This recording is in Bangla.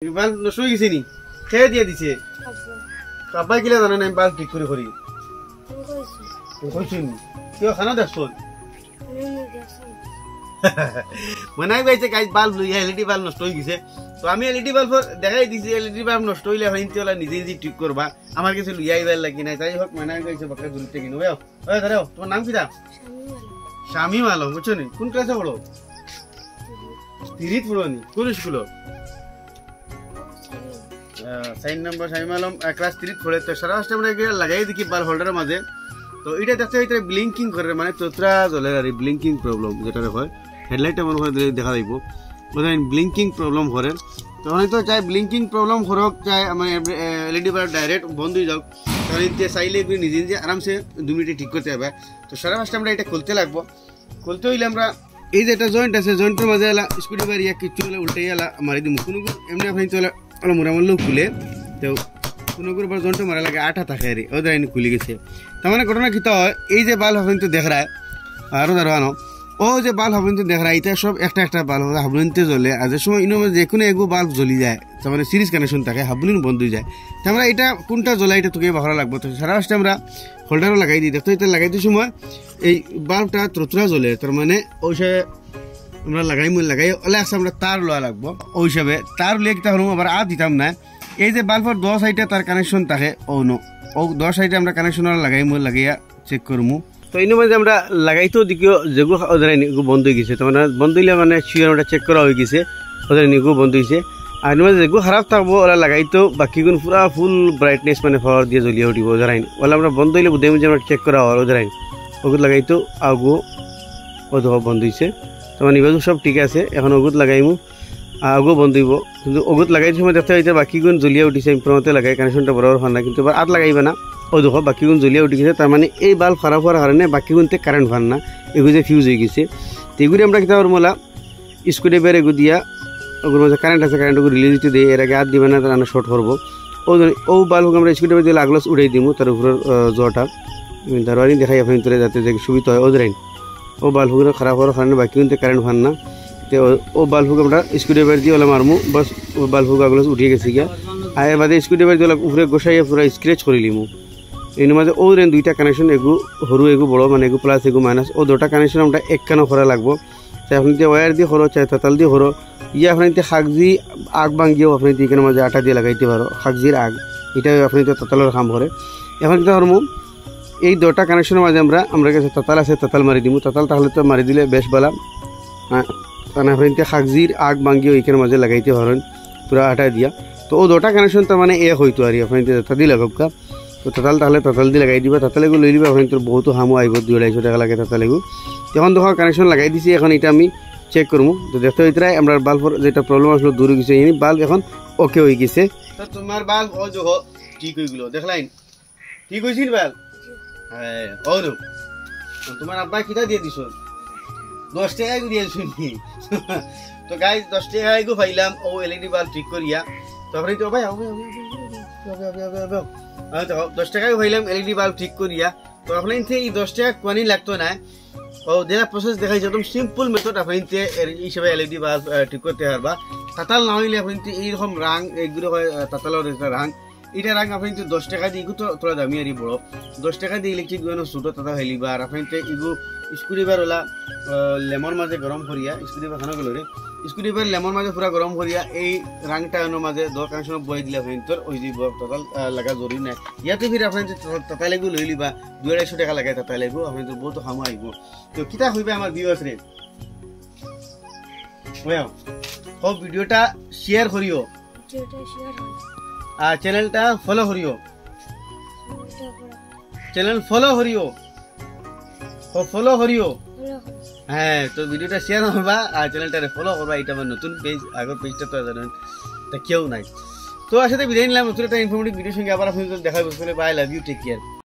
বাল নষ্ট হয়ে গেছে নি খেয়ে দিয়ে দিছে আব্বাই কিলা জানে না বাল ঠিক করে করি কইছিন কেউ খানা দেখছো মনে হয় গাইছে গাইজ বাল্ব লইয়া এলইডি বাল্ব নষ্ট হয়ে গেছে তো আমি এলইডি বাল্ব দেখাই দিছি এলইডি বাল্ব নষ্ট হইলে হইনতেলা নিজে নিজে ঠিক করবা আমার কাছে লইয়া আইবার লাগি নাই তাই হোক মনে হয় গাইছে বাকা জুলতে কিনো ওই ওই ধরো তোমার নাম কিটা শামিম আলম বুঝছো নি কোন ক্লাসে পড়ো তিরিত পড়ো নি কোন স্কুল সাইন নাম্বার শামিম আলম ক্লাস 3 পড়ে তো সারা ফার্স্ট আমরা এটা লাগাই দেখি বাল হোল্ডারের মাঝে তো এটা দেখতে এটা ব্লিঙ্কিং করে মানে তোতরা জ্বলে আর ব্লিঙ্কিং প্রবলেম যেটা হয় হেডলাইটটা মনে হয় দেখা যাইব বুঝলেন ব্লিঙ্কিং প্রবলেম করে তো হয়তো চাই ব্লিঙ্কিং প্রবলেম করক চাই মানে এলইডি বাল্ব ডাইরেক্ট বন্ধ হয়ে যাক তাহলে ইতে চাইলে নিজে নিজে আরামসে 2 মিনিটে ঠিক করতে হবে তো সারা ফার্স্ট আমরা এটা খুলতে লাগবো খুলতে হইলে আমরা এই যে একটা জয়েন্ট আছে জয়েন্টের মাঝে এলা স্ক্রুড্রাইভার ইয়া কিছু হলে উল্টে এলা মারি দিমু কোনো এমনি আপনি চলে ওলা মোরা মারলেও খুলে তো কোনো করে জয়েন্ট মারা লাগে আঠা থাকে আর ওদের আইনি খুলে গেছে তার মানে ঘটনা কি হয় এই যে বাল্ব আপনি তো দেখ রায় আরও দাঁড়ানো ও যে বাল্ব আপনি তো দেখ রায় এটা সব একটা একটা বাল্ব হাবলিনতে জ্বলে আর যে সময় ইনো যে কোনো এগো বাল্ব জ্বলি যায় তার মানে সিরিজ কানেকশন থাকে হাবলিন বন্ধ হয়ে যায় তো আমরা এটা কোনটা জ্বলাই এটা তোকে ভালো লাগবে তো সারা ফার্স্টে আমরা হোল্ডারও লাগাই দিই দেখো এটা লাগাইতে সময় এই বাল্বটা ত্রোতরা জ্বলে তার মানে ওই আমরা লাগাই ওলে আসে আমরা তার লওয়া লাগবো ওই হিসাবে তার লিয়ে কিতা হলো আবার দিতাম না এই যে বাল্বর 10 সাইডে তার কানেকশন থাকে ও 10 সাইডে আমরা কানেকশন লাগাইয়া চেক করমু তো এই মাঝে আমরা লাগাইতেও দেখিও যেগু ওদের নিগু বন্ধ হয়ে গেছে তো মানে বন্ধ হইলে মানে সুইচ ওটা চেক করা হয়ে গেছে ওদের নিগু বন্ধ হয়েছে আর এর মাঝে যেগু খারাপ থাকবো ওরা লাগাইতেও বাকিগুন পুরা ফুল ব্রাইটনেস মানে পাওয়ার দিয়ে জ্বলিয়ে উঠিব ওদের আইন ওলা আমরা বন্ধ হইলে বুঝে আমরা চেক করা হয় ওদের আইন ওগুলো লাগাইতেও আগু ও বন্ধ হয়েছে তো মানে এবার সব ঠিক আছে এখন ওগুত লাগাইমু আগু বন্ধ হইব কিন্তু ওগুত লাগাই সময় দেখতে হইতে বাকিগুণ জ্বলিয়ে উঠিছে প্রথমতে লাগাই কানেকশনটা বরাবর হয় না কিন্তু এবার আর লাগাইবে না ও দেখো বাকিগুণ জ্বলিয়ে উঠে গেছে তার মানে এই বাল্ব খারাপ হওয়ার কারণে বাকিগুণতে কারেন্ট ভান না এগুলো যে ফিউজ হয়ে গেছে তো এগুলি আমরা কিতা মোলা স্ক্রুড্রাইভার এগু দিয়া ওগুলোর মধ্যে কারেন্ট আছে কারেন্ট ওগুলো রিলিজ দিতে এর আগে আর দিবে না তার শর্ট করবো ও বাল্ব আমরা স্ক্রুড্রাইভার দিয়ে লাগলস উড়াই দিমু তার উপরের জ্বরটা দারোয়ানি দেখাই আপনি তোরে যাতে যে সুবিধা হয় ওদের ও বাল্বগুলো খারাপ হওয়ার কারণে বাকিগুণতে কারেন্ট ভান না তো ও বাল্বকে আমরা স্ক্রুড্রাইভার দিয়ে ওলা মারমু বাস ও বাল্বগুলো উঠিয়ে গেছে গিয়া আর এর বাদে স্ক্রুড্রাইভার দিয়ে উপরে গোসাইয়া পুরা স্ক্রেচ করে লিমু এই মাঝে ও দুইটা কানেকশন এগু সরু এগু বড় মানে এগু প্লাস এগু মাইনাস ও দুটা কানেকশন আমরা একখানো করা লাগবো চাই আপনি ওয়ার দিয়ে করো চাই তাতাল দিয়ে করো ইয়ে আপনি খাগজি আগ ভাঙিয়েও আপনি এখানে মাঝে আটা দিয়ে লাগাইতে পারো খাগজির আগ এটা আপনি তাতালের কাম করে এখন কিন্তু ধরমু এই দুটা কানেকশনের মাঝে আমরা কাছে তাতাল আছে তাতাল মারি দিমু তাতাল তাহলে তো মারি দিলে বেশ ভালো কারণ আপনি খাগজির আগ ভাঙিয়েও এখানে মাঝে লাগাইতে পারেন পুরা আটা দিয়া তো ও দুটা কানেকশন তার মানে এক হইতো আর আপনি তাতা দিয়ে লাগাবকা তো তাতাল তাহলে তাতাল দিয়ে লাগাই দিবা তাতালেগু লই দিবা আপনি তোর বহুতো হামু আইব 250 টাকা লাগে তাতালেগু যখন দেখো কানেকশন লাগাই দিছি এখন এটা আমি চেক করবো তো দেখতে হইতে আমরা বাল্বর যেটা প্রবলেম আসলো দূর হয়ে গেছে এই বাল্ব এখন ওকে হয়ে গেছে তো তোমার বাল্ব ও যে ঠিক হয়ে গেল দেখলাইন ঠিক হয়েছিল বাল্ব হ্যাঁ ও তোমার আব্বা কিটা দিয়ে দিছ 10 টাকা দিয়ে শুনি তো গাইস 10 টাকা গো পাইলাম ও এলইডি বাল্ব ঠিক করিয়া তারপরে তো ভাই 10 টাকা পাইলাম এলইডি বাল্ব ঠিক করিয়া তো আপনি এই 10 টাকা কোয়ানি লাগতো না ও দেখা প্রসেস দেখাইছে একদম সিম্পল মেথড আপনি হিসেবে এলইডি বাল্ব ঠিক করতে পারবা তাতাল না হইলে আপনি এইরকম রাং এইগুলো হয় তাতালের একটা রাং এটা রাং আপনি 10 টাকা দিয়ে তো তোরা দামি আর বড় 10 টাকা দিয়ে ইলেকট্রিক ছোটো তাতা হেলিবা আর আপনি এগু স্ক্রুড্রাইভার ওলা লেমন মাঝে গরম করিয়া স্ক্রুড্রাইভার খানা গেল রে স্ক্রুড্রাইভার লেমন মাঝে পুরা গরম করিয়া এই রাংটা মাঝে দর কানেকশন বই দিলে আপনি তোর ওই যে তাতাল লাগা জরুরি নাই ইয়াতে ফির আপনি তাতালেগু লই লিবা 250 টাকা লাগে তাতালেগু আপনি তো বহুত খামো আইব তো কিতা হইবে আমার ভিউয়ার্স রে ওয়া ভিডিওটা শেয়ার করিও আর চ্যানেলটা ফলো করিও চ্যানেল ফলো করিও হ্যাঁ তো ভিডিওটা শেয়ার করবা আর চ্যানেলটা ফলো করবা এটা আমার নতুন পেজ আগের পেজটা তো জানেন তা কেউ নাই তো আসলে বিদায় নিলাম নতুন একটা ইনফরমেটিভ ভিডিওর সঙ্গে আবার আপনাদের দেখা হবে bye love you take care